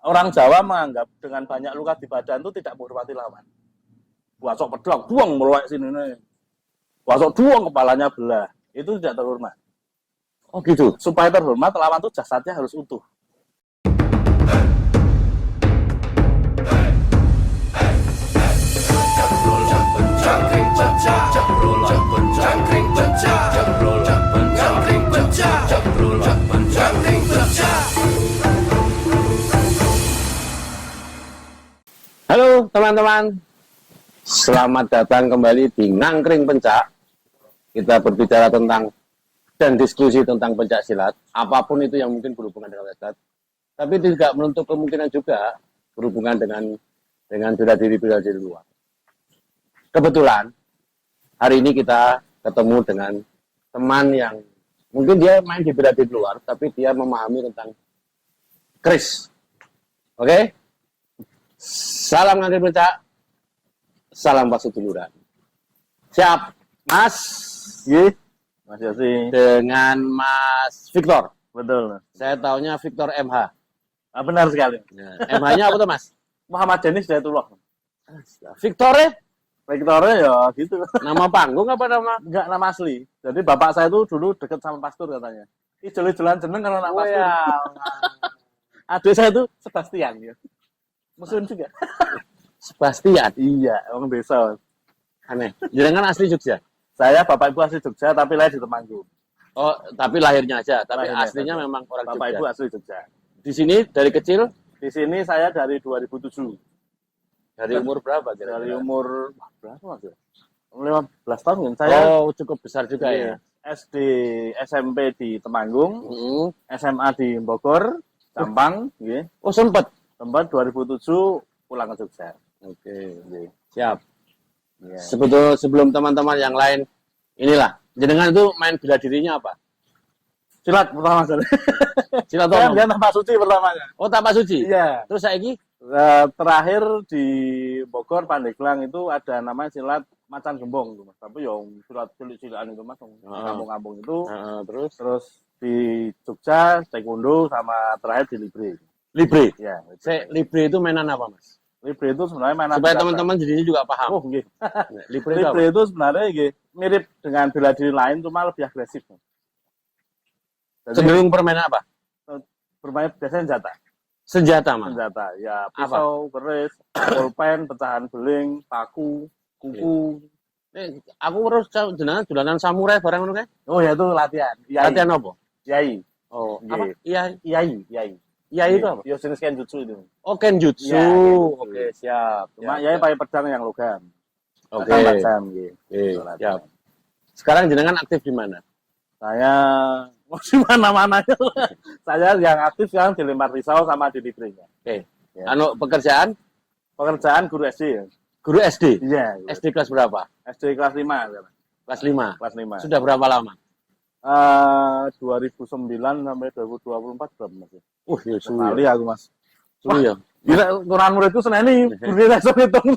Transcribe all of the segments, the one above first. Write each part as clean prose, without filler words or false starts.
Orang Jawa menganggap dengan banyak luka di badan itu tidak menghormati lawan. Wasok pedang, buang meluak sini nih. Wasok buang kepalanya belah. Itu tidak terhormat. Oh gitu. Supaya terhormat, lawan itu jasadnya harus utuh. Halo teman-teman, selamat datang kembali di Ngangkring Pencak. Kita berbicara tentang dan diskusi tentang pencak silat, apapun itu yang mungkin berhubungan dengan silat. Tapi tidak menutup kemungkinan juga berhubungan dengan bela diri luar. Kebetulan hari ini kita ketemu dengan teman yang mungkin dia main di bela diri luar, tapi dia memahami tentang Chris. Oke? Salam Ngangkring Pencak, salam Pasuduluran. Siap, Mas? Iya, Mas Yosi. Dengan Mas Victor. Betul. Saya taunya Victor MH. Benar sekali. Nah, MH-nya apa tuh, Mas? Muhammad Denis Hidayatullah. Victor ya? Victornya ya gitu. Nama panggung apa nama? Enggak, nama asli. Jadi bapak saya itu dulu deket sama pastor katanya. Ijol-ijolan jeneng karena anak pastor. Ya. Adik saya itu Sebastian ya. Musuhin juga. Sebastian. Iya, orang desa. Aneh. Jenengan asli Jogja? Saya bapak ibu asli Jogja tapi lahir di Temanggung. Oh, tapi lahirnya aja. Tapi Lahirnya aslinya saja. memang orang Bapak Jogja. ibu asli Jogja. Di sini dari kecil? Di sini saya dari 2007. Dari umur berapa kira-kira? Dari umur berapa Mas? 15 tahun kan saya. Oh, cukup besar juga ya. SD, SMP di Temanggung, Hmm. SMA di Bogor, Jampang, nggih. Oh, sempet. Tempat 2007 pulang ke Jogja. Oke. Nggih. Siap. Iya. Sebelum teman-teman yang lain, inilah. Jenengan itu main bela dirinya apa? Silat pertama kali. Silat Saya omong. dia Tapak Suci pertamanya. Oh, Tapak Suci? Iya. Terus saiki? Terakhir di Bogor Pandeglang itu ada namanya silat macan gembong itu Mas. Tapi yang silat cilik-cilikan itu Mas, kampung-kampung itu. Terus di Jogja taekwondo sama terakhir di Libre. Libre. Ya, Libre itu mainan apa, Mas? Libre itu sebenarnya mainan supaya teman-teman di sini juga paham. Oh, nggih. Libre itu apa? Libre itu sebenarnya nggih mirip dengan bela diri lain cuma lebih agresif. Jadi, cenderung permainan apa? bermain biasanya senjata. Senjata, Mas. Senjata, ya pisau, keris, pulpen, pecahan beling, paku, kuku. Aku harus jenengan dolanan samurai barang ngono kae. Oh ya itu latihan. Yai. Latihan apa? Yai. Oh, Nggih. apa? Yai. Yai itu apa? Ya jenis kenjutsu itu. Oh, kenjutsu. Ya, kenjutsu. Oke, siap. Cuma Ya, Yai pakai pedang yang logam. Oke. 4 jam gitu. Oke, siap. Sekarang jenengan aktif di mana? Saya di mana-mananya. Saya yang aktif sekarang di Lempar Risau sama di Librenya. Oke. Ya. Anu pekerjaan Guru SD ya. guru SD. Iya. SD kelas berapa? SD kelas 5. Kelas 5. Kelas 5. Sudah berapa lama? 2009 sampai 2024 berapa Mas? Ya Sekali aku Mas. suwi ya. Gila, Quran muridku seneni guru saya hitung.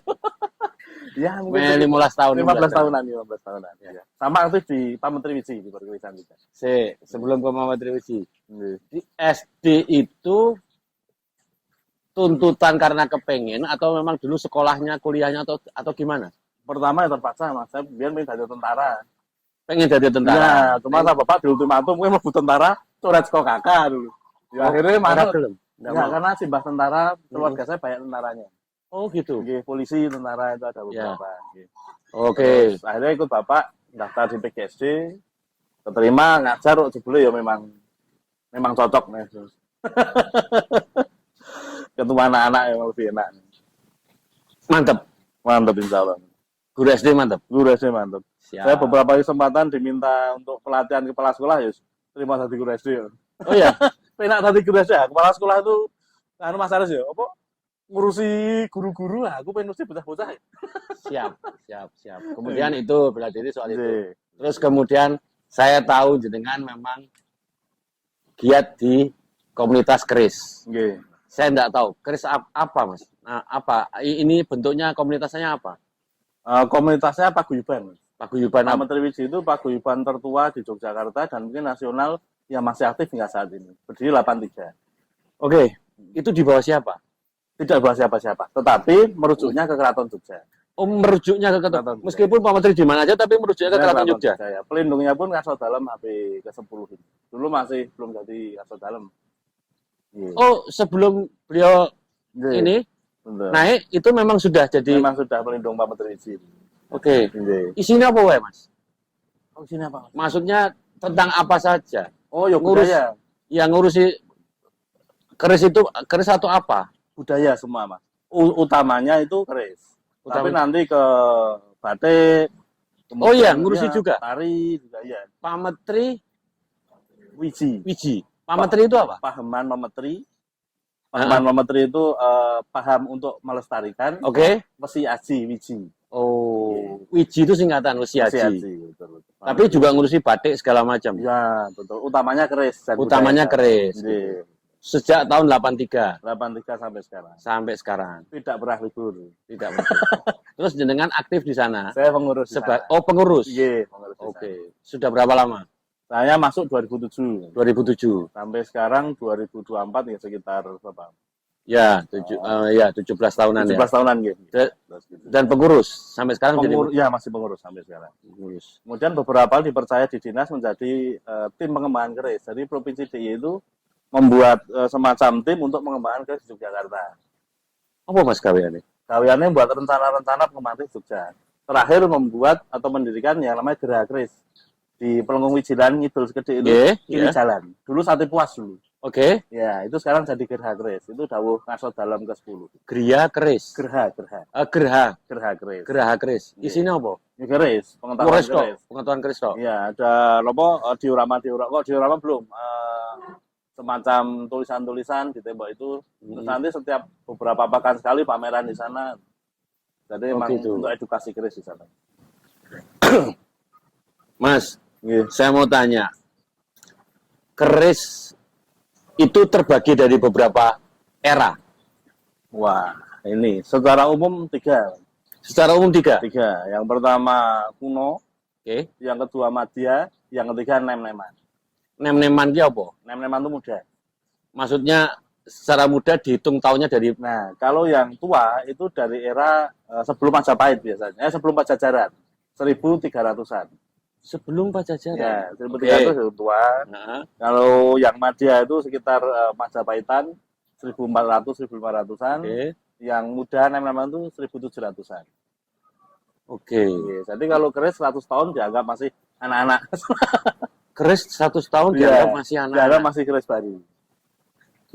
Ya, mungkin 15 tahun. 15 tahunan, 15 tahunan. Ya. Sama aktif di Pak Menteri Wiji di perkuliahan juga. Sebelum ke Muhammad Triwiji. Nggih. Di SD itu tuntutan karena kepengen atau memang dulu sekolahnya, kuliahnya atau gimana? Pertama ya terpaksa Mas, saya biar pengen jadi tentara. Pengen jadi tentara. Ya, cuma sama bapak di ultimatum gue mau tentara, coret sekolah kakak dulu. Ya, akhirnya mana belum? Ya, karena simbah tentara, keluarga saya banyak tentaranya. Oh gitu. Nggih, polisi, tentara itu ada beberapa. Ya. Oke. Terus, akhirnya ikut bapak daftar di PGSD, keterima ngajar kok jebule ya memang cocok nih. Ketemu anak-anak yang lebih enak. Mantap insya Allah. Guru SD mantap. Guru SD mantap. Siap. Saya beberapa kesempatan diminta untuk pelatihan kepala sekolah ya terima jadi guru SD. Oh iya. Penak tadi guru SD. Kepala sekolah itu anu Mas Aris ya, apa ngurusi guru-guru lah. Aku pengen ngurusi bocah-bocah. Siap. Kemudian itu bela diri soal itu. Nggih. Terus kemudian saya tahu jenengan memang giat di komunitas keris. Nggih. Saya enggak tahu keris apa, Mas. Nah, apa? Ini bentuknya komunitasnya apa? Komunitasnya paguyuban. Paguyuban Pak apa? Menteri Wiji itu paguyuban tertua di Yogyakarta dan mungkin nasional yang masih aktif hingga saat ini. Berdiri 83. Oke, itu di bawah siapa? Tidak bahas siapa-siapa, tetapi merujuknya ke Keraton Jogja. Oh, merujuknya ke Keraton. Keraton Jogja. Meskipun Pak Menteri di mana aja, tapi merujuknya ke Keraton Jogja. Ya. Pelindungnya pun Kaso Dalem HP ke-10 ini. Dulu masih belum jadi Kaso Dalem. Oh, sebelum beliau ini naik, itu memang sudah jadi. Memang sudah pelindung Pak Menteri izin. Oke. Isinya apa wae, Mas? Oh, isinya apa? Maksudnya tentang apa saja? Oh, ya budaya. Yang ngurusi keris itu, keris atau apa? Budaya semua, Mas. Utamanya itu keris. Tapi nanti ke batik. Oh iya, ngurusi juga. Tari juga ya. Pak Menteri Wiji. Pak Menteri itu apa? Pahaman memetri. Pahaman memetri itu paham untuk melestarikan. Oke. Wesi aji, wiji. Oh, wiji itu singkatan wesi aji. Betul. Tapi juga ngurusi batik segala macam. Ya, betul. Utamanya keris. Utamanya keris. Sejak tahun 83. 83 sampai sekarang. Sampai sekarang. Tidak pernah libur. Tidak pernah. Terus jenengan aktif di sana? Saya pengurus. Oh, pengurus. Iya, pengurus. Oke. Sudah berapa lama? Saya masuk 2007. 2007. Sampai sekarang 2024 ya sekitar berapa? Ya, 17 tahunan 17 tahunan gitu. Dan pengurus sampai sekarang ya masih pengurus sampai sekarang. Pengurus. Kemudian beberapa dipercaya di dinas menjadi tim pengembangan keris. Jadi Provinsi DIY itu membuat semacam tim untuk mengembangkan keris di Yogyakarta. Apa Mas gaweane? Gaweane membuat rencana-rencana pengembangan Jogja. Terakhir membuat atau mendirikan yang namanya Geraha Keris di Pelenggung Wijilan Ngidul Sekedhik itu kiri jalan. Dulu Sate Puas dulu. Oke. Ya, itu sekarang jadi Geraha Keris. Itu dawuh Kaso Dalem ke-10. Gria Keris. Geraha Keris. Geraha Keris. Isinya apa? Ya keris, pengetahuan keris. Pengetahuan keris toh. Ya, ada diorama kok diorama belum. Semacam tulisan-tulisan di tembok itu. Terus nanti setiap beberapa pekan sekali pameran di sana. Jadi memang untuk edukasi keris di sana. Mas, saya mau tanya. Keris itu terbagi dari beberapa era. Wah, ini secara umum 3. Secara umum 3? 3. Yang pertama kuno. Yang kedua Madya. Yang ketiga Nem-Neman. Nem-Neman itu apa? Nem-Neman itu muda. Maksudnya secara muda dihitung tahunnya dari... Nah, kalau yang tua itu dari era sebelum Majapahit biasanya. Sebelum Pajajaran. 1300-an. Sebelum Pajajaran? Ya, 1300 itu tua. Kalau yang Madya itu sekitar Majapahitan. 1400-1500-an. Yang muda Nem-Neman itu 1700-an. Jadi kalau keris 100 tahun dianggap masih anak-anak. Keris 100 tahun dianggap masih anak-anak. Dianggap masih keris baru.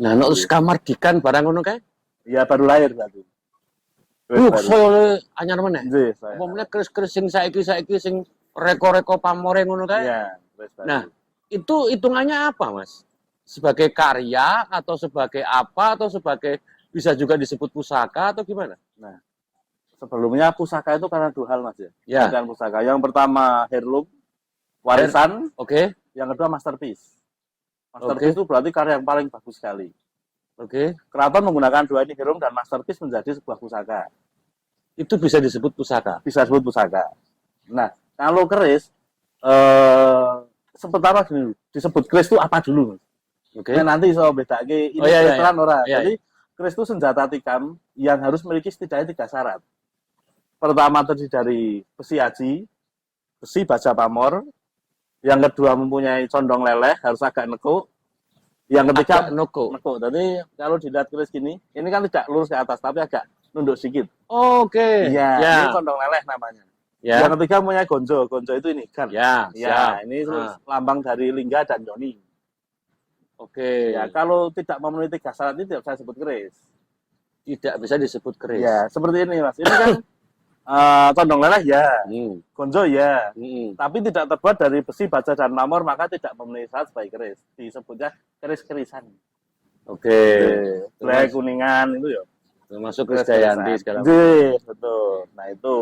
Nah, terus kamar dikan barang ngono kae? Ya baru lahir berarti. Saya anyar meneh. Nggih, apa meneh keris-keris sing saiki sing reko-reko pamore ngono kae? Iya, keris baru. Nah, itu hitungannya apa, Mas? Sebagai karya atau sebagai apa atau sebagai bisa juga disebut pusaka atau gimana? Nah, sebelumnya pusaka itu karena 2 hal, Mas ya. Bukan pusaka. Yang pertama heirloom, warisan. Yang kedua masterpiece. Masterpiece itu berarti karya yang paling bagus sekali. Keraton menggunakan 2 ini, heirloom dan masterpiece menjadi sebuah pusaka. Itu bisa disebut pusaka? Bisa disebut pusaka. Nah, kalau keris, sebentar dulu. Disebut keris itu apa dulu? Nah, nanti saya bedake ini veteran ora. Jadi keris itu senjata tikam yang harus memiliki setidaknya 3 syarat. Pertama terdiri dari besi aji, besi baja pamor. Yang kedua mempunyai condong leleh, harus agak nekuk. Yang ketiga nekuk. Jadi kalau dilihat keris gini, ini kan tidak lurus ke atas, tapi agak nunduk sedikit. Ini condong leleh namanya. Yang ketiga mempunyai gonjo. Gonjo itu ini kan. Ini lambang dari Lingga dan Yoni. Ya, kalau tidak memenuhi 3 syarat itu tidak bisa disebut keris. Tidak bisa disebut keris. Ya, seperti ini, Mas. Ini kan condong leleh gonjo tapi tidak terbuat dari besi, baja dan pamor, maka tidak memenuhi syarat sebagai keris. Disebutnya keris-kerisan. Black kuningan itu ya. Termasuk keris Jayanti segala macam. Betul. Nah itu.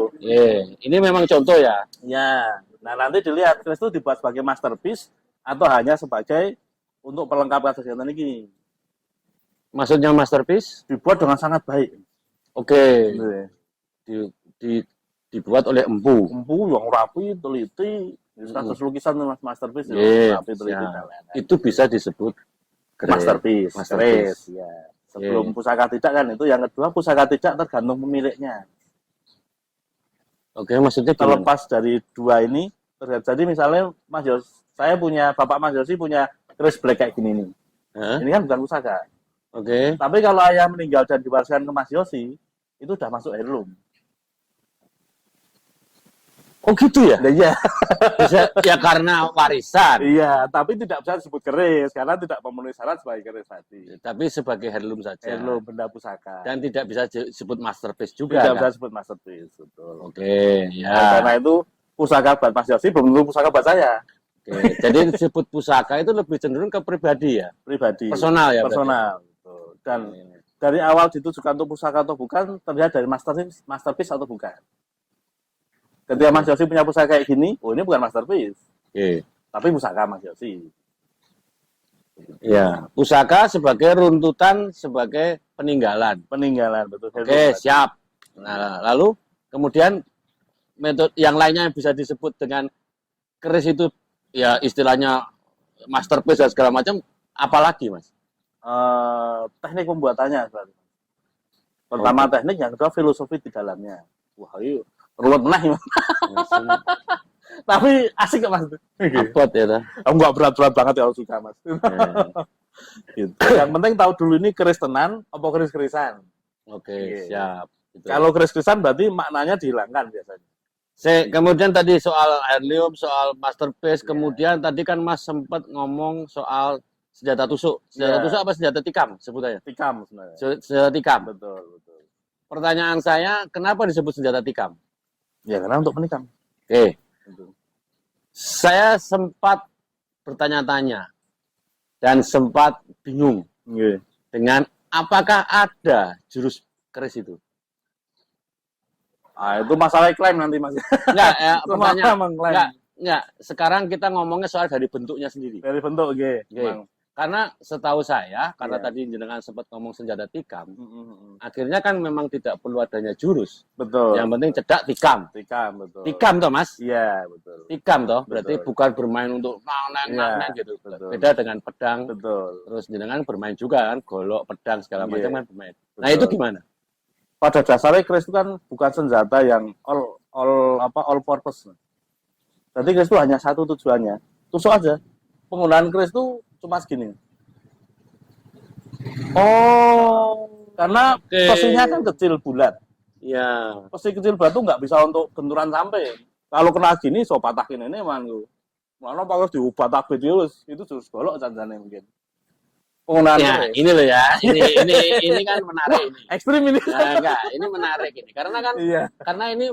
Ini memang contoh ya. Ya. Nah nanti dilihat keris itu dibuat sebagai masterpiece atau hanya sebagai untuk pelengkap kegiatan ini. Maksudnya masterpiece? Dibuat dengan sangat baik. Dibuat oleh empu yang rapi, teliti, status lukisan rapi, teliti. Itu bisa disebut masterpiece. Sebelum pusaka tidak kan itu. Yang kedua, pusaka tidak tergantung pemiliknya. Oke, maksudnya gimana? Terlepas dari dua ini, jadi misalnya Bapak Mas Yosi punya keris black kayak gini nih. Ini kan bukan pusaka. Oke. Tapi kalau ayah meninggal dan diwariskan ke Mas Yosi, itu udah masuk heirloom. Oh gitu ya? Iya. Bisa, ya karena warisan. Iya, tapi tidak bisa disebut keris karena tidak memenuhi syarat sebagai keris tadi. Tapi sebagai heirloom saja. Heirloom, benda pusaka. Dan tidak bisa disebut masterpiece juga. Tidak kan? bisa disebut masterpiece, betul. Oke, ya. Nah, karena itu pusaka buat Mas Yosi belum tentu pusaka buat saya. Oke, jadi disebut pusaka itu lebih cenderung ke pribadi ya? Pribadi. Personal ya? Personal. Betul. Dan dari awal ditujukan untuk pusaka atau bukan, terlihat dari masterpiece atau bukan. Ketika Mas Yosi punya pusaka kayak gini, oh ini bukan masterpiece. Oke. Tapi pusaka Mas Yosi. Ya, pusaka sebagai runtutan, sebagai peninggalan. Peninggalan, betul. Oke, siap. Nah, lalu kemudian metode yang lainnya yang bisa disebut dengan keris itu, ya istilahnya masterpiece dan segala macam, apalagi Mas? Teknik pembuatannya. Pertama teknik, yang kedua filosofi di dalamnya. Wah, itu ruwet meneh. Tapi asik gak Mas? Abot ya ta? Enggak berat-berat banget ya, suka Mas. Gitu. Yang penting tahu dulu ini keris tenan apa keris-kerisan. Oke, siap. Gitu. Kalau keris-kerisan berarti maknanya dihilangkan biasanya. Kemudian tadi soal heirloom, soal masterpiece, kemudian tadi kan Mas sempat ngomong soal senjata tusuk. Senjata tusuk apa senjata tikam sebutannya? Tikam sebenarnya. Senjata tikam. Betul. Pertanyaan saya, kenapa disebut senjata tikam? Ya karena untuk menikam. Oke. Saya sempat bertanya-tanya dan sempat bingung dengan apakah ada jurus keris itu. Itu masalah klaim nanti Mas. Enggak, pertanyaan enggak. Sekarang kita ngomongnya soal dari bentuknya sendiri. Dari bentuk, Karena setahu saya, karena tadi jenengan sempat ngomong senjata tikam, akhirnya kan memang tidak perlu adanya jurus. Betul. Yang penting cedak tikam. Tikam, betul. Tikam toh Mas? Iya, betul. Tikam toh, berarti bukan bermain untuk nang gitu. Betul. Beda dengan pedang. Betul. Terus jenengan bermain juga kan, golok, pedang segala macam kan bermain. Betul. Nah itu gimana? Pada dasarnya keris itu kan bukan senjata yang all purpose. Jadi keris itu hanya satu tujuannya, tusuk aja. Penggunaan keris itu cuma segini. Karena posisinya kan kecil bulat. Iya. Posisi kecil bulat itu nggak bisa untuk benturan sampai. Kalau kena gini, so patahin ini mangu. Mana kalau diubah tabet itu terus golok janjane mungkin. Penggunaan ya, keris. ini loh ya. Ini kan menarik ini. Ekstrim ini. Nah, enggak, ini menarik ini. Karena kan karena ini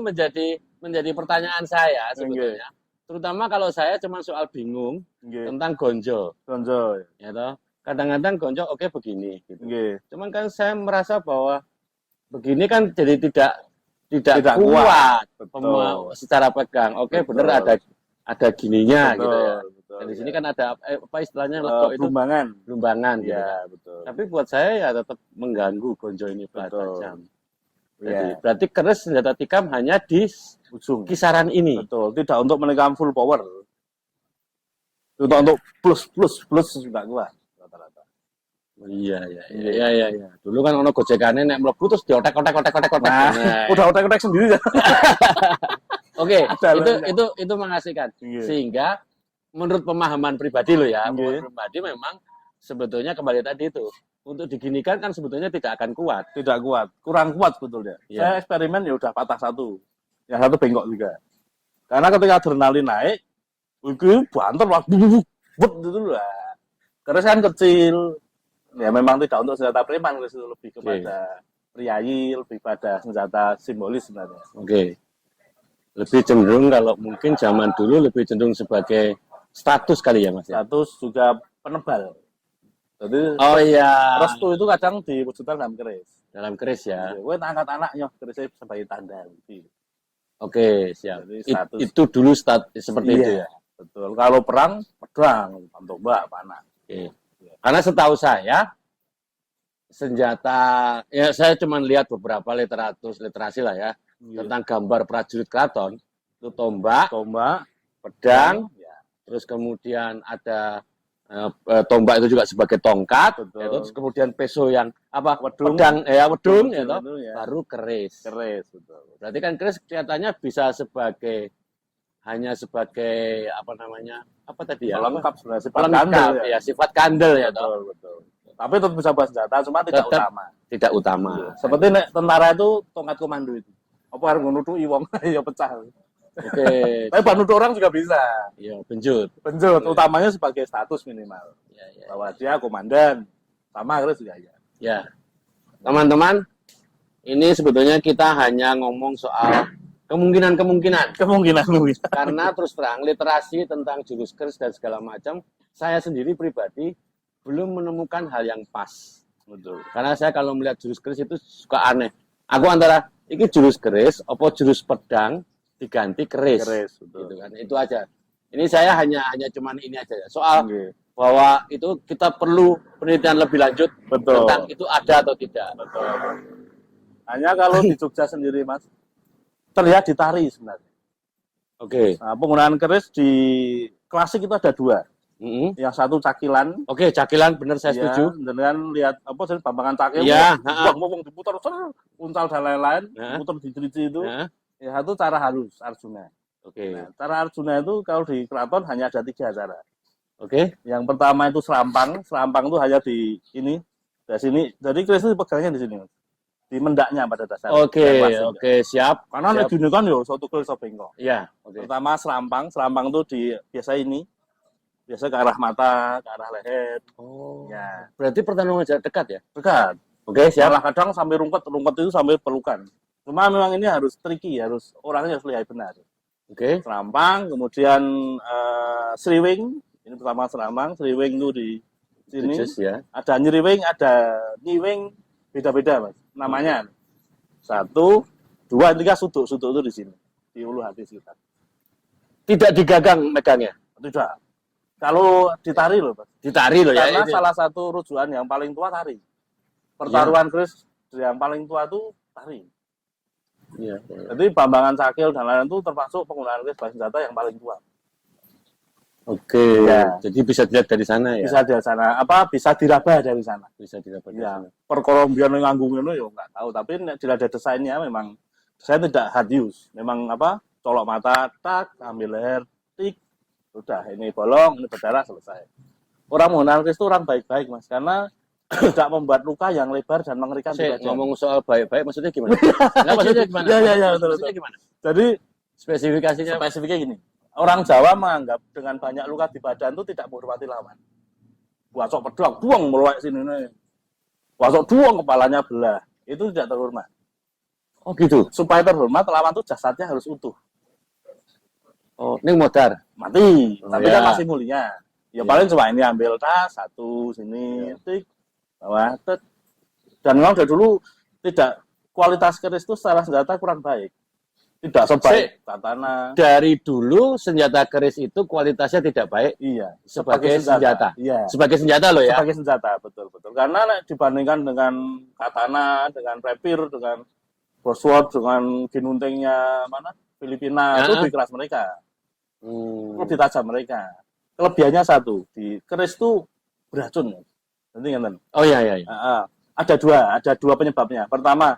menjadi pertanyaan saya sebetulnya. Terutama kalau saya cuma soal bingung tentang gonjo. Ya toh. Kadang-kadang gonjo begini gitu. Cuman kan saya merasa bahwa begini kan jadi tidak kuat secara pegang. Benar ada gininya gitu ya. Dan di sini kan ada apa istilahnya itu lumbangan gitu. Ya, betul. Tapi buat saya ya tetap mengganggu gonjo ini tajam. Berarti keris senjata tikam hanya di ujung kisaran ini. Betul, tidak untuk menekan full power. Untuk plus juga kuat rata-rata. Iya. Dulu kan ono gojekane nek mlebu terus diotek-otek. Nah, udah otek-otek sendiri ya. Oke, itu mengasihkan. Sehingga menurut pemahaman pribadi lo ya, pribadi memang sebetulnya kembali tadi itu untuk diginikan kan sebetulnya tidak akan kuat. Tidak kuat, kurang kuat sebetulnya. Saya eksperimen ya udah patah satu, yang satu bengkok juga. Karena ketika adrenalin naik, itu banter lah, gitu lah. Karena kan kecil, ya memang tidak untuk senjata preman, itu lebih kepada priayi, lebih pada senjata simbolis sebenarnya. Oke. Lebih cenderung kalau mungkin zaman dulu lebih cenderung sebagai status kali ya Mas. Status juga penebal. Jadi restu itu kadang diwujudkan dalam keris. Dalam keris ya. Gue angkat anaknya kerisnya sebagai tanda. Oke, siap. Itu dulu seperti itu ya. Betul. Kalau perang, pedang, tombak, panah. Oke. Karena setahu saya senjata ya saya cuma lihat beberapa literasi lah ya tentang gambar prajurit keraton itu tombak, pedang, terus kemudian ada tombak itu juga sebagai tongkat, Betul. ya, terus kemudian peso yang apa Wedung. pedang, wedung, ya, toh, Itu, ya. baru keris. Keris, betul. Berarti kan keris kelihatannya bisa hanya sebagai apa namanya, apa tadi ya? Pelengkap sebenarnya, sifat Pelengkap, kandel ya, sifat kandel ya, toh. Betul, betul. Tapi tetap bisa bawa senjata, cuma tidak Tetap utama. tidak utama. Seperti nek tentara itu tongkat komando itu. Apa harus nutuki wong ya pecah. Oke. Tapi bantu orang juga bisa. Iya, benjut. Benjut, utamanya sebagai status minimal. Ya. Bahwa dia komandan, sama keris juga ya. Ya. Teman-teman, ini sebetulnya kita hanya ngomong soal kemungkinan. Kemungkinan. Karena terus terang literasi tentang jurus keris dan segala macam, saya sendiri pribadi belum menemukan hal yang pas. Betul. Karena saya kalau melihat jurus keris itu suka aneh. Aku antara ini jurus keris, apa jurus pedang diganti keris. Betul. Gitu kan. Itu aja. Ini saya hanya cuman ini aja ya. Soal bahwa itu kita perlu penelitian lebih lanjut tentang itu ada atau tidak. Betul. Hanya kalau di Jogja sendiri, Mas, terlihat di tari sebenarnya. Oke. Nah, penggunaan keris di klasik itu ada 2. Yang satu cakilan. Oke, cakilan benar saya setuju. Dengan lihat apa sih bambangan cakil. Iya, ngomong diputar uncal dan lain-lain, putar di itu. Yang satu cara halus Arjuna. Oke. Nah, cara Arjuna itu kalau di keraton hanya ada 3 cara. Oke. Yang pertama itu serampang. Serampang itu hanya di ini, dari sini. Jadi keris itu pegangnya di sini, di mendaknya pada dasarnya. Oke, siap. Karena nek gini kan yo suatu keris bengkok. Iya, oke. Pertama serampang itu di biasa ke arah mata, ke arah leher. Oh. Ya. Berarti pertarungan jarak dekat ya? Dekat. Oke, siap. Malah kadang sampai rungkut itu sampai pelukan. Cuma memang ini harus tricky, orangnya harus lihat benar. Oke. Serampang, kemudian sriwing. Ini pertama serampang, sriwing itu di sini. Ya. Ada nyriwing, ada nyiwing, beda-beda, Mas. Namanya. 1, 2, 3 suduk itu di sini. Di ulu hati kita. Tidak digagang megangnya? Tidak. Kalau ditari loh, Mas. Ditari loh ya. Karena salah satu rujukan yang paling tua tari. Pertaruhan keris yang paling tua itu tari. Iya. Jadi bambangan cakil dan lain-lain itu termasuk penggunaan keris sebagai senjata yang paling tua. Oke. Ya. Jadi bisa dilihat dari sana ya. Bisa dari sana. Bisa diraba dari sana. Bisa diraba dari ya. sana. Perkorombian yang nganggung itu ya nggak tahu. Tapi tidak ada desainnya memang. Saya tidak hard use. Memang colok mata, tak, ambil leher, tik. Sudah, ini bolong, ini berdarah, selesai. Orang menggunakan keris itu orang baik-baik, Mas. Karena tidak membuat luka yang lebar dan mengerikan. Saya ngomong soal baik-baik, maksudnya gimana? Maksudnya gimana? Ya, betul. Maksudnya gimana? Jadi, spesifikasinya gini. Orang Jawa menganggap dengan banyak luka di badan itu tidak menghormati lawan. Wasok pedang, buang meluak sini nih. Wasok buang kepalanya belah. Itu tidak terhormat. Oh gitu? Supaya terhormat, lawan itu jasadnya harus utuh. Oh, ini modar? Mati, tapi kan masih mulia. Ya paling cuma ini ambil tas, 1, sini, tik, bawah, tet. Dan memang dari dulu kualitas keris itu secara senjata kurang baik. Tidak sebaik katana. Dari dulu senjata keris itu kualitasnya tidak baik. Iya. Sebagai senjata. Iya. Sebagai senjata loh ya. Sebagai senjata, betul. Karena dibandingkan dengan katana, dengan rapier, dengan broadsword, dengan ginuntingnya Filipina, itu lebih keras mereka. Lebih tajam mereka. Kelebihannya satu, di keris itu beracun. Nanti kan? Oh iya. Ada dua penyebabnya. Pertama,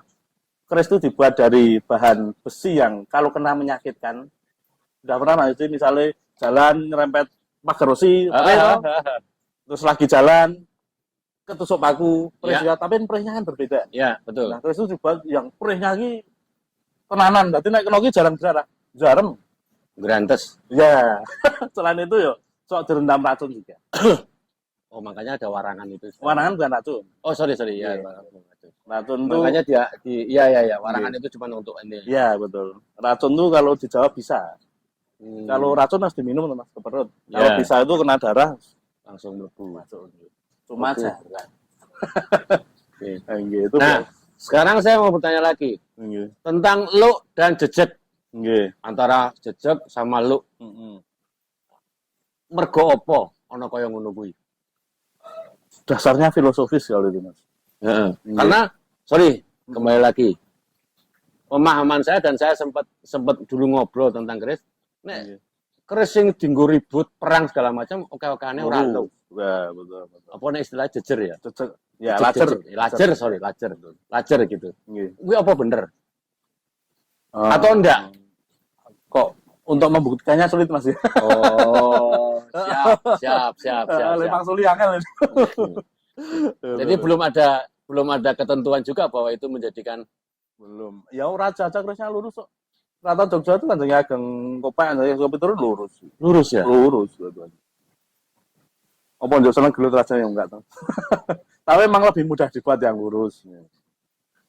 keris itu dibuat dari bahan besi yang kalau kena menyakitkan. Udah pernah itu misalnya jalan nyerempet pagar besi, terus lagi jalan ketusuk paku, tapi perihnya kan berbeda. Iya, betul. Nah, keris itu dibuat yang perihnya lagi tenanan, berarti naik kena jarang berdarah, jarem. Grantes. Ya. Selain itu sok direndam racun juga. Oh, makanya ada warangan itu. Warangan bukan racun. Oh, sorry. Ya, racun itu. Makanya iya. Warangan itu cuma untuk ini. Iya, betul. Racun itu kalau di Jawa bisa. Kalau racun harus diminum, Mas, ke perut. Kalau bisa itu kena darah langsung mlebu. Cuma jarang. Gitu. Nah, sekarang saya mau bertanya lagi. Tentang luk dan jejeg. Antara jejeg sama luk. Mergo opo ana kaya ngono kuwi? Dasarnya filosofis kalau itu, Mas. Karena kembali lagi. Pemahaman saya dan saya sempat dulu ngobrol tentang keris. Nek keris sing dienggo ribut perang segala macam oke-okeane ora tau. Ya, betul. Apa nek istilah jejer ya? Jejer. Ya, lajer. Lajer gitu. Nggih. Kuwi apa bener? Atau enggak? Kok untuk membuktikannya sulit Mas ya. Oh, siap. Memang sulit angel. Jadi belum ada ketentuan juga bahwa itu menjadikan belum. Ya raja aja kerisnya lurus kok. Rata Jogja itu kan jadi ageng kopek, jadi kopi turun lurus. lurus ya? Lurus. Apa njuk seneng gelut raja yang enggak tahu. Tapi memang lebih mudah dibuat yang lurus.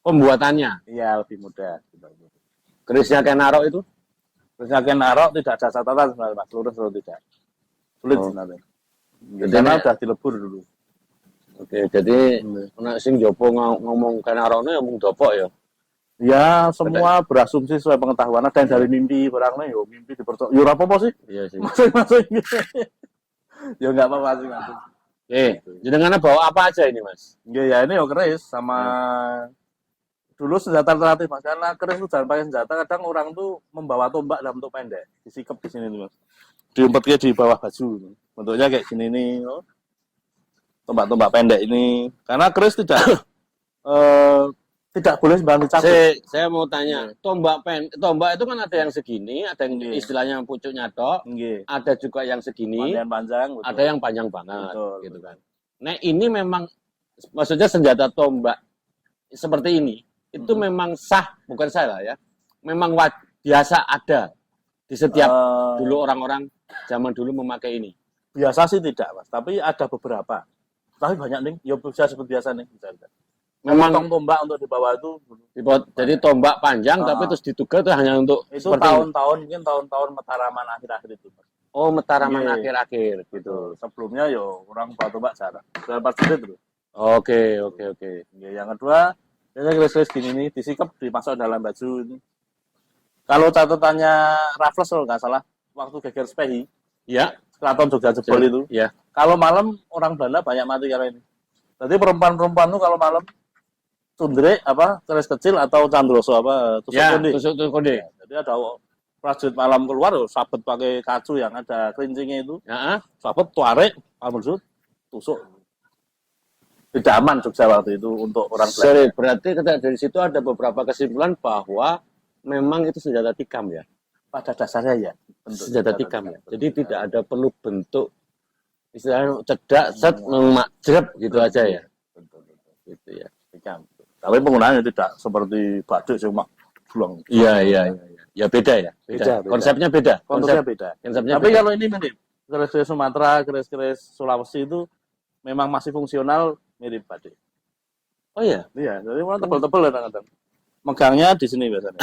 Pembuatannya. Iya, lebih mudah. Kerisnya kayak narok itu? Kerisnya kayak narok tidak ada catatan sebenarnya Mas, lurus atau tidak. Sulit sebenarnya. Jadi Karena udah dilebur dulu. Oke, jadi nek sing jopo ngomong kayak narokne ya mung dopok ya. Ya, semua berasumsi sesuai pengetahuan. Ada yang dari mimpi barangnya, yo mimpi dipercaya. Yo apa sih? Iya sih. Masing-masing. Ya enggak apa-apa masing-masing. Jenengan bawa apa aja ini, Mas? Ya ini yo keris sama dulu senjata alternatif Mas. Karena keris itu jangan pakai senjata, kadang orang tuh membawa tombak dalam bentuk pendek, disikap di sini nih Mas. Diumpetnya di bawah baju. Bentuknya kayak gini nih, tombak-tombak pendek ini. Karena keris tidak boleh sembarang dicabut. Saya mau tanya, tombak itu kan ada yang segini, ada yang istilahnya pucuknya tok, ada juga yang segini, panjang, ada yang panjang banget, betul, gitu kan. Nah ini memang, maksudnya senjata tombak seperti ini, itu memang sah, bukan salah ya, memang biasa ada di setiap dulu orang-orang zaman dulu memakai ini. Biasa sih tidak Mas, tapi ada beberapa. Tapi banyak nih, ya bisa seperti biasa nih, misalnya. Memang tombak untuk dibawa itu jadi tombak panjang tapi terus ditugas itu hanya untuk itu tahun-tahun mungkin tahun-tahun Mataraman akhir-akhir itu. Oh, Mataraman akhir-akhir gitu. Sebelumnya yo orang bawa tombak jarang. Sudah pasti itu. Oke. Yang kedua, biasanya keris-keris gini nih disikap dimasuk dalam baju ini. Kalau catatannya Raffles kalau nggak salah waktu geger Spehi, ya, Keraton Jogja jebol itu. Ya. Kalau malam orang Belanda banyak mati karena ini. Jadi perempuan-perempuan tuh kalau malam tundrek keris kecil atau candroso tusuk konde. Jadi ada prajurit malam keluar sabet pakai kacu yang ada kerincingnya itu. Sabet tuarek maksud tusuk. Tidak aman Jogja waktu itu untuk orang Belanda. Berarti dari situ ada beberapa kesimpulan bahwa memang itu senjata tikam ya. Pada dasarnya ya. Senjata tikam ya. Jadi tidak ada perlu bentuk istilahnya cedak set memakjrep gitu aja ya. Betul. Gitu ya. Tikam. Tapi penggunaannya tidak seperti badik cuma pulang. Iya. Ya beda ya. Beda. Konsepnya beda. Konsepnya beda. Tapi beda. Kalau ini mirip keris-keris Sumatera, keris-keris Sulawesi itu memang masih fungsional mirip badik. Oh iya. Iya, jadi mana tebal-tebal kadang-kadang. Megangnya di sini biasanya.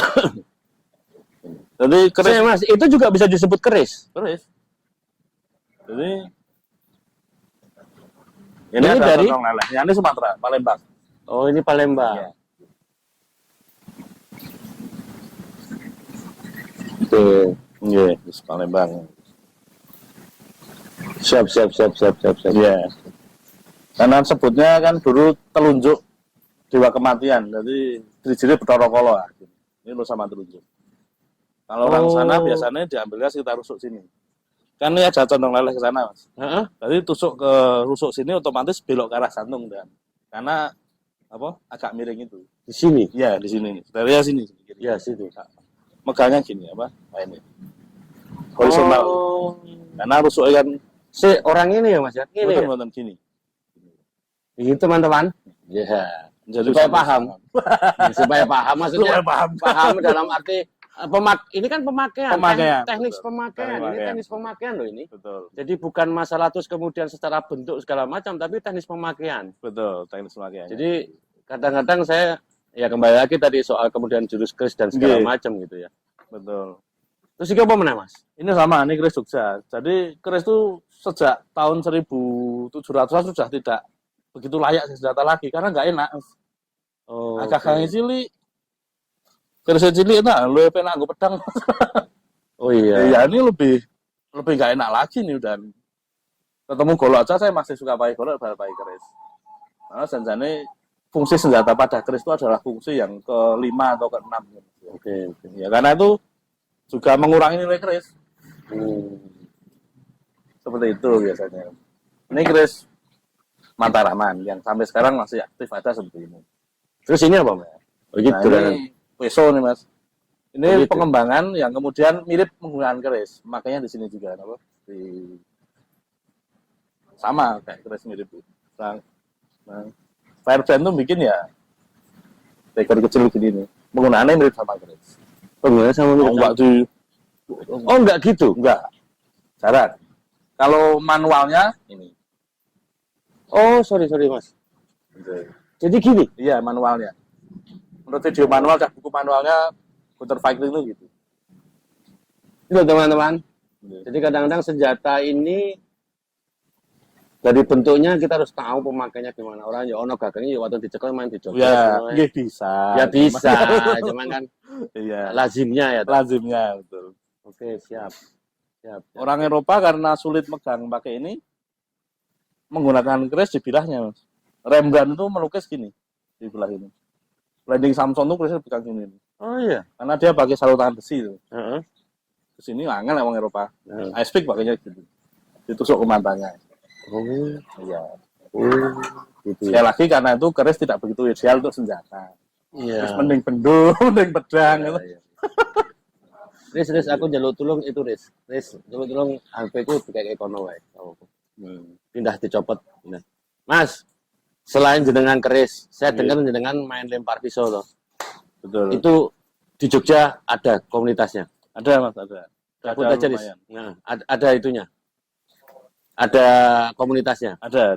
Jadi keris Mas, itu juga bisa disebut keris. Keris. Jadi ini ada dari leleh. Ini Sumatera, Palembang. Oh, ini Palembang. Ya. Oke. Iya, Palembang. Siap. Iya. Karena sebutnya kan dulu telunjuk dewa kematian. Jadi ciri-ciri Bathara Kala. Ini lo sama telunjuk. Kalau orang sana biasanya diambilnya sekitar rusuk sini. Kan ini ada condong leleh ke sana, Mas. Jadi tusuk ke rusuk sini otomatis belok ke arah jantung dan karena agak miring itu. Di sini? Iya, di sini. Dari sini. Iya, sini. Megangnya gini ini. Horizontal. Karena rusuknya kan orang ini ya Mas ya. Ini. Betul gini. Ini teman-teman. Ya. Supaya paham. Supaya paham maksudnya. Paham dalam arti ini kan pemakaian. Teknik pemakaian. Ini teknis pemakaian loh ini. Betul. Jadi bukan masalah terus kemudian secara bentuk segala macam, tapi teknis pemakaian. Betul, teknis pemakaian. Jadi kadang-kadang saya ya kembali lagi tadi soal kemudian jurus keris dan segala macam gitu ya. Betul. Terus ini apa mana Mas? Ini sama, ini keris Jogja. Jadi keris itu sejak tahun 1700-an sudah tidak begitu layak senjata lagi karena nggak enak. Agak kangen cilik. Keris cilik itu lu penak nggo pedang. Oh iya. Ya ini lebih nggak enak lagi nih udah. Ketemu golok aja saya masih suka pakai golok daripada pakai keris. Karena senjatanya fungsi senjata pada keris itu adalah fungsi yang ke-5 atau ke-6. Oke. Ya karena itu juga mengurangi nilai keris. Seperti itu biasanya. Ini keris Mataraman yang sampai sekarang masih aktif ada seperti ini. Terus ini apa, Mas? Oh, gitu, Nah, ini peso nih, Mas. Ini oh, gitu. pengembangan yang kemudian mirip penggunaan keris. Makanya di sini juga apa? Sama kayak keris mirip. Nah, Firebrand tuh bikin ya dekor kecil gini nih. Penggunaannya mirip sama keris. Penggunaannya sama mirip. Enggak gitu. Enggak. Jarang. Kalau manualnya ini. Oh, sorry Mas. Jadi gini? Iya, manualnya. Menurut video manual, buku manualnya Gunter Viking itu gitu. Itu teman-teman. Jadi kadang-kadang senjata ini dari bentuknya kita harus tahu pemakainya gimana. Orang ya ono gagangnya ya waktu dicekel main dicoba. Ya, bisa. Ya bisa, cuman kan iya. lazimnya ya. Lazimnya, betul. Oke, siap. Orang Eropa karena sulit megang pakai ini menggunakan keris di bilahnya, Mas. Rembrandt itu melukis gini di belah ini. Landing Samson itu kerisnya pegang gini. Oh iya. Karena dia pakai saluran besi itu. Ke sini angel orang Eropa. Ice pick pakainya gitu. Ditusuk ke matanya. Oh iya. Gitu. Sekali lagi karena itu keris tidak begitu ideal untuk senjata. Iya. Terus mending bendul, mending pedang gitu. Riz, aku jalur tulung itu Riz, jalur tulung HP ku kayak kono wae. Pindah dicopot. Nah. Mas, selain jenengan keris, saya dengar jenengan main lempar pisau loh. Betul. Itu di Jogja ada komunitasnya. Ada Mas, ada. Cabut aja Riz. Nah, ada itunya. Ada komunitasnya. Ada.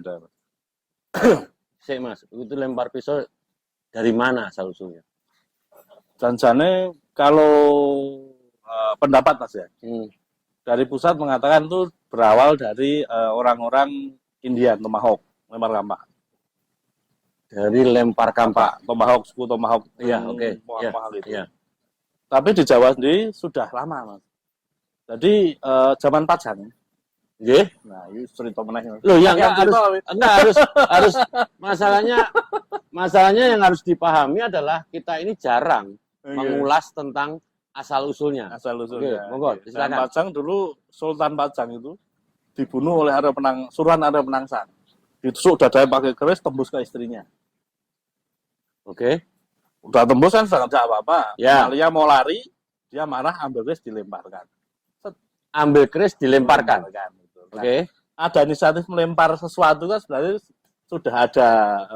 Sik Mas, itu lempar pisau dari mana asal usulnya? Janjane kalau pendapat Mas ya. Dari pusat mengatakan itu berawal dari orang-orang India, Tomahawk, lempar kampak. Dari lempar kampak, Tomahawk, suku Tomahawk. Iya, oke. Iya. Tapi di Jawa sendiri sudah lama, Mas. Jadi zaman Pajang. Nggih. Nah, ini cerita meneh. Loh, ya harus masalahnya yang harus dipahami adalah kita ini jarang mengulas tentang asal usulnya. Oke, monggo, silakan. Pajang dulu Sultan Pajang itu dibunuh oleh Suruhan Arya Penangsang. Ditusuk dadanya pakai keris tembus ke istrinya. Oke. Udah tembus kan sudah nggak apa-apa. Ya. Amalia mau lari, dia marah ambil keris dilemparkan. Ambil keris dilemparkan. Oke. Ada inisiatif melempar sesuatu kan sebenarnya sudah ada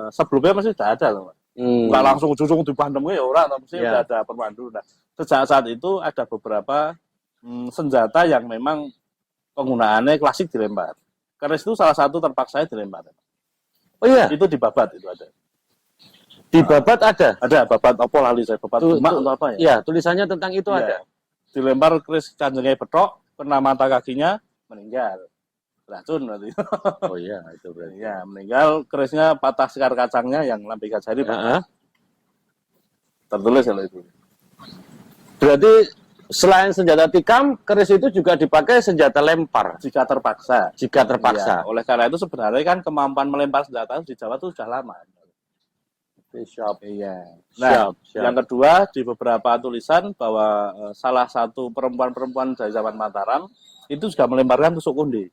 sebelumnya masih sudah ada loh. Nggak langsung ujung-ujung dipandem ya orang, tapi sudah ada pemandu. Nah, sejak saat itu ada beberapa senjata yang memang penggunaannya klasik dilempar. Keris itu salah satu terpaksa dilempar. Oh iya. Itu di Babat itu ada. Di Babat ada? Ada Babat apa lali saya Babat Demak atau apa ya? Iya, tulisannya tentang itu ada. Dilempar keris kanjengnya betok, kena mata kakinya, meninggal. Racun berarti. Oh iya, itu berarti. Ya, meninggal, kerisnya patah sekar kacangnya yang lampi kajari. Tertulis kalau itu. Berarti selain senjata tikam, keris itu juga dipakai senjata lempar. Jika terpaksa. Ya, oleh karena itu sebenarnya kan kemampuan melempar senjata di Jawa itu sudah lama. Siap. Iya. Nah, yang kedua di beberapa tulisan bahwa salah satu perempuan-perempuan dari zaman Mataram itu juga melemparkan tusuk konde.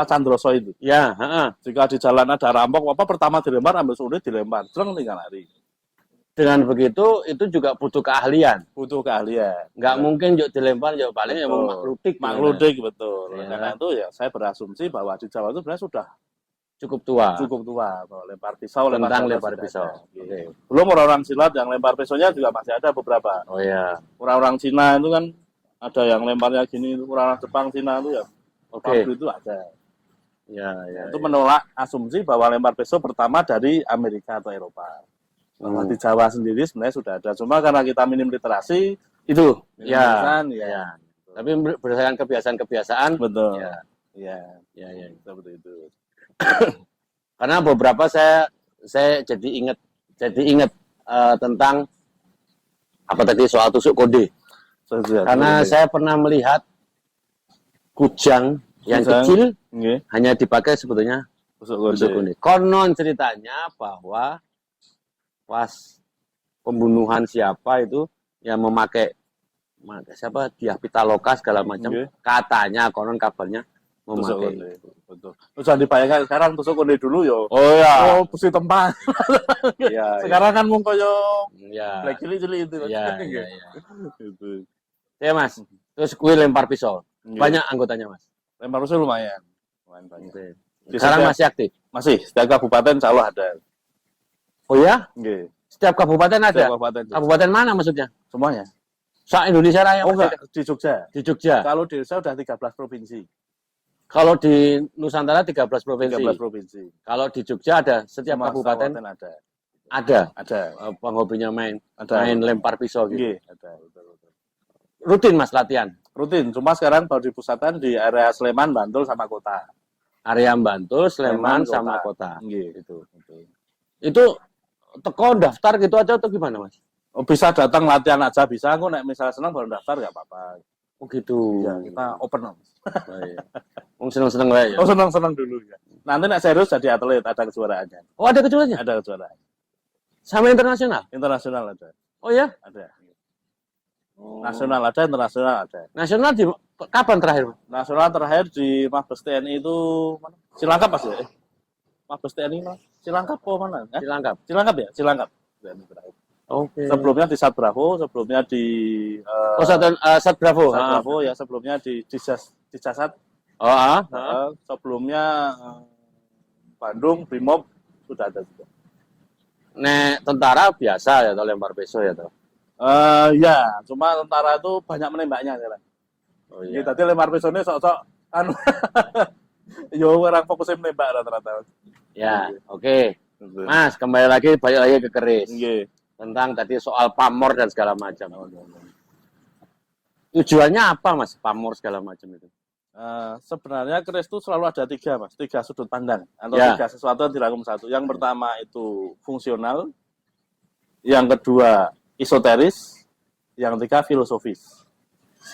Candroso itu. Ya, Jika di jalan ada rampok, pertama dilempar, ambil sulit dilempar, terus tinggal lari. Dengan begitu, itu juga butuh keahlian. Nggak mungkin yuk dilempar, yuk paling yang makludik, betul. Ya. Karena itu ya saya berasumsi bahwa di Jawa itu sebenarnya sudah cukup tua. Bahwa lempar pisau, lempar pisau. Okay. Belum orang-orang silat yang lempar pisaunya juga masih ada beberapa. Oh ya. Orang-orang Cina itu kan ada yang lemparnya gini, orang-orang Jepang, Cina itu ya. Itu ada. Ya. Itu menolak asumsi bahwa lempar pisau pertama dari Amerika atau Eropa. Bahwa di Jawa sendiri sebenarnya sudah ada. Cuma karena kita minim literasi itu. Ya. Tapi berdasarkan kebiasaan. Betul. Ya. Seperti itu. Karena beberapa saya jadi ingat tentang apa tadi soal tusuk konde. Karena saya pernah melihat kujang yang kecil hanya dipakai sebetulnya tusuk konde. Konon ceritanya bahwa pas pembunuhan siapa itu yang memakai siapa Diah Pitaloka segala macam. Katanya konon kabarnya memakai. Betul. Terus jangan dibayangkan sekarang tusuk konde dulu yo. Oh ya. Oh, besi tempat. Iya. Sekarang kan mung koyo Black cilik-cilik itu. Iya. Gitu. Ya Mas. Terus kue lempar pisau. Banyak anggotanya Mas. Lempar pisau lumayan banyak. Okay. Sekarang masih aktif? Masih. Setiap kabupaten insya Allah ada. Oh ya? Nggih. Setiap kabupaten ada? Setiap kabupaten. Kabupaten mana maksudnya? Semuanya. Se-Indonesia Raya? Oh enggak, di Jogja. Di Jogja. Kalau di Indonesia udah 13 provinsi. Kalau di Nusantara 13 provinsi. 13 provinsi. Kalau di Jogja ada setiap kabupaten ada. Ada. Penghobinya main lempar pisau gitu. Nggih, ada. Betul. Rutin Mas latihan? Rutin, cuma sekarang baru dipusatkan di area Sleman, Bantul sama kota. Area Bantul, Sleman sama kota. Nggih, gitu. Itu teko daftar gitu aja atau gimana Mas? Oh, bisa datang latihan aja bisa. Aku nek misalnya senang baru daftar nggak apa-apa. Oh gitu. Ya, kita open. Seneng-seneng lah ya. Oh, seneng-seneng dulu ya. Nanti nek serius jadi atlet ada kejuaraannya. Oh, ada kejuaraannya? Ada kejuaraan. Sama internasional? Internasional ada. Oh ya? Ada. Nasional ada, internasional ada. Nasional di kapan terakhir? Nasional terakhir di Mabes TNI itu mana? Cilangkap Mas ya? Mabes TNI mana? Cilangkap apa mana? Cilangkap ya? Cilangkap. Oke. Sebelumnya di Sat Bravo, sebelumnya di Sat Bravo. Sat Bravo ya, sebelumnya di Jasad. Sebelumnya Bandung, Brimob sudah ada juga. Nek tentara biasa ya atau lempar pisau ya toh? Ya, cuma tentara itu banyak menembaknya sekarang. Oh iya. Tadi lempar pisaunya sok-sok anu. Yo orang fokusnya menembak rata-rata. Ya, oke. Mas, kembali lagi balik lagi ke keris. Nggih. Tentang tadi soal pamor dan segala macam. Tujuannya apa Mas, pamor segala macam itu? Sebenarnya keris itu selalu ada 3 Mas, 3 sudut pandang atau 3 sesuatu yang dirangkum satu. Yang pertama itu fungsional, yang kedua esoteris, yang ketiga filosofis.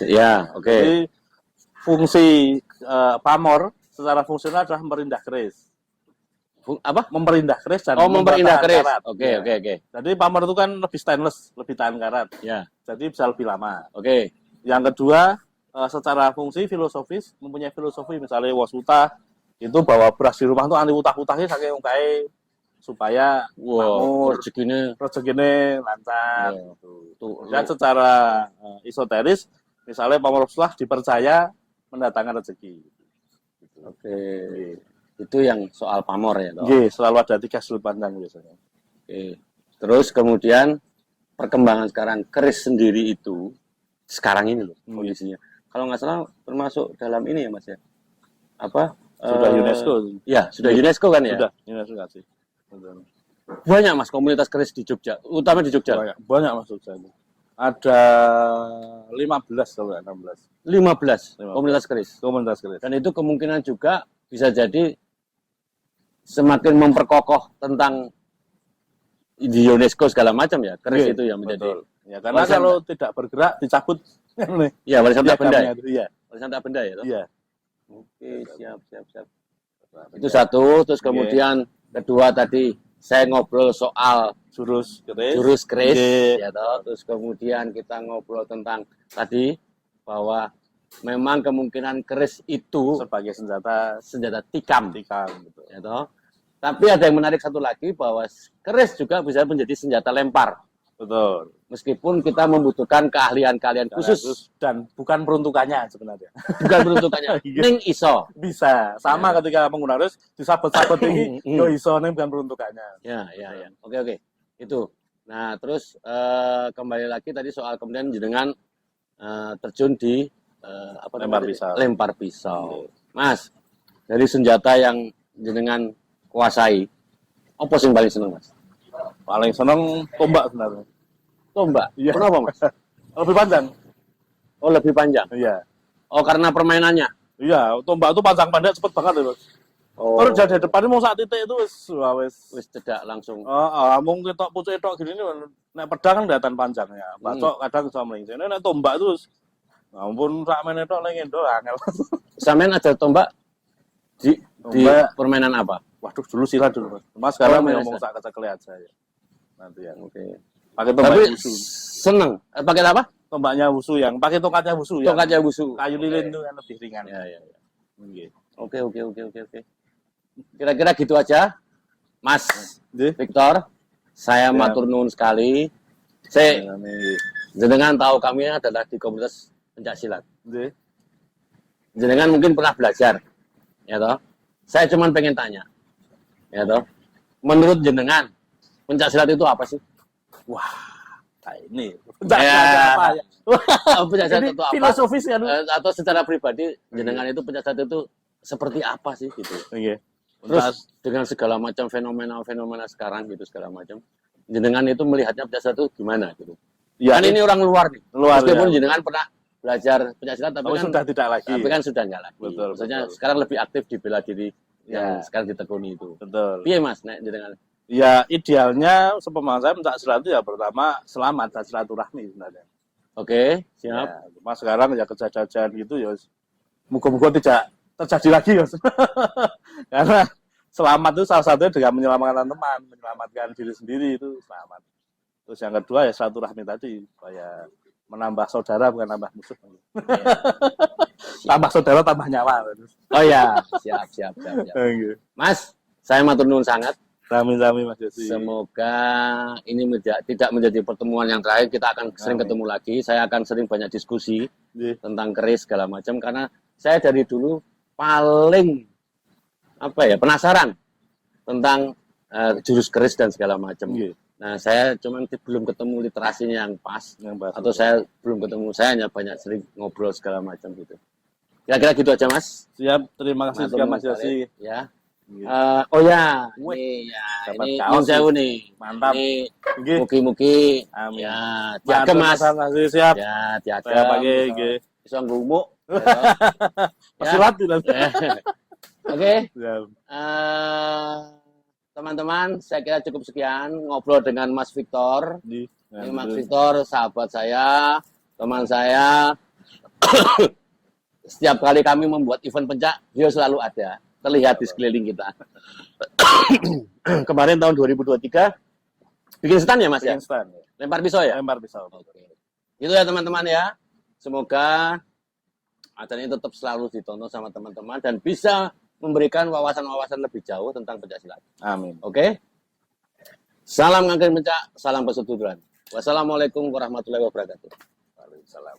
Ya, oke. Jadi fungsi pamor secara fungsional adalah memperindah keris. Memperindah keris dan memperindah keris. Oke. Jadi pamor itu kan lebih stainless, lebih tahan karat. Ya. Jadi bisa lebih lama. Oke. Yang kedua, secara fungsi filosofis, mempunyai filosofi misalnya wasuta itu bawa beras di rumah tuh anti utah-utahnya saking ungkai supaya makmur, rezekine lancar. Dan secara esoteris, misalnya pamor Rasulullah dipercaya mendatangkan rezeki. Oke. Itu yang soal pamor ya, toh? Iya, selalu ada 3 sudut pandang biasanya. Oke. Terus kemudian perkembangan sekarang keris sendiri itu sekarang ini loh kondisinya. Kalau nggak salah termasuk dalam ini ya Mas ya. Apa? Sudah UNESCO. Ya, sudah UNESCO kan ya? Sudah, UNESCO sih. Banyak Mas komunitas keris di Jogja, utama di Jogja. Banyak Mas Jogja itu. Ada 15 kalau 16. 15 komunitas keris. Komunitas keris. Dan itu kemungkinan juga bisa jadi semakin memperkokoh tentang di UNESCO segala macam ya, keris itu yang menjadi. Betul. Ya, karena kalau tidak bergerak dicabut. Iya, warisan tak benda. Iya. Warisan tak benda ya. Iya. Oke, siap. Itu satu, terus kemudian kedua tadi saya ngobrol soal jurus keris ya toh. Terus kemudian kita ngobrol tentang tadi bahwa memang kemungkinan keris itu sebagai senjata tikam betul. Ya toh. Tapi ada yang menarik satu lagi bahwa keris juga bisa menjadi senjata lempar. Betul. Meskipun kita membutuhkan keahlian-keahlian khusus dan bukan peruntukannya sebenarnya. Bukan peruntukannya. Ning iso. Bisa. Sama ketika menggunakan keris disabet-sabet ini yo iso ning bukan peruntukannya. Ya. Oke. Itu. Nah, terus kembali lagi tadi soal kemudian jenengan terjun di lempar pisau. Mas, dari senjata yang jenengan kuasai, apa sing paling seneng Mas? Paling seneng tombak sebenarnya. Tombak? Iya. Kenapa Mas? Lebih panjang. Oh, lebih panjang? Iya. Oh, karena permainannya? Iya, tombak itu panjang pendek cepet banget ya Mas. Oh. Terus jadi depannya mau saat titik itu wis cedak langsung. Mung ketok pucuk etok gini nek pedang kan kelihatan panjangnya. Bacok kadang bisa melincing. Nek tombak itu ampun sak men etok ning endo angel. Sampean ada tombak di permainan apa? Waduh, dulu silat dulu Mas. Sekarang ngomong sak kecekle aja ya. Nanti ya. Oke. Pakai tombak tapi seneng. Pakai apa? tombaknya wushu yang pakai tongkatnya wushu ya. Tongkatnya wushu. Kayu lilin itu kan lebih ringan. Ya, ya, ya. Nggih. Oke. Kira-kira gitu aja, Mas Victor. Saya matur nuwun sekali. Saya jenengan tahu kami adalah di komunitas pencak silat. Jenengan mungkin pernah belajar, ya toh. Saya cuma pengen tanya, ya toh. Menurut jenengan, pencak silat itu apa sih? Wah, ini Ya. apa ya? Pencak silat itu apa? Filosofis kan? Atau secara pribadi, jenengan itu pencak silat itu seperti apa sih gitu? Iya. Terus dengan segala macam fenomena sekarang gitu segala macam, jenengan itu melihatnya pencak silat itu gimana gitu? Ya, kan ini orang luar nih. Meskipun ya. jenengan pernah belajar pencak silat, tapi kan sudah tidak lagi. Tapi kan sudah enggak lagi. Betul, Maksudnya betul. sekarang lebih aktif di bela diri yang sekarang ditekuni itu. Betul. Iya Mas, nek jenengan. Ya idealnya sepemahaman saya pencak silat itu ya pertama selamat dan silaturahmi sebenarnya. Oke, siap. Ya, cuma sekarang ya kejadian gitu ya moga-moga tidak terjadi lagi ya. Karena selamat itu salah satunya dengan menyelamatkan teman, menyelamatkan diri sendiri itu selamat. Terus yang kedua ya silaturahmi tadi supaya menambah saudara bukan nambah musuh. Tambah saudara tambah nyawa. Oh ya, siap. Mas, saya matur nuwun sangat. Sami-sami Mas Yosi. Semoga ini tidak menjadi pertemuan yang terakhir. Kita akan sering ketemu lagi. Saya akan sering banyak diskusi tentang keris segala macam karena saya dari dulu paling penasaran tentang jurus keris dan segala macam. Nah, saya cuma belum ketemu literasinya yang pas, atau saya belum ketemu. Saya hanya banyak sering ngobrol segala macam gitu. Kira-kira gitu aja Mas. Siap, terima kasih juga Mas Yosi. Ya. Ini nyun sewu nih. Mantap. Ini mugi-mugi. Amin. Ya, tiaga Mas. Siap. Ya, tiaga. Saya pakai nggih. Iso ngumuk. Silat nanti. Oke. Teman-teman, saya kira cukup sekian ngobrol dengan Mas Victor. Ini Mas Victor, sahabat saya, teman saya. Setiap kali kami membuat event pencak, dia selalu ada. Terlihat di sekeliling kita. Kemarin tahun 2023, bikin stand ya Mas ya? Bikin stand. Lempar pisau ya? Lempar pisau. Oke. Itu ya teman-teman ya. Semoga acara ini tetap selalu ditonton sama teman-teman dan bisa memberikan wawasan-wawasan lebih jauh tentang pencak silat. Amin. Oke? Salam ngangkring pencak, salam persetujuan. Wassalamualaikum warahmatullahi wabarakatuh. Waalaikumsalam.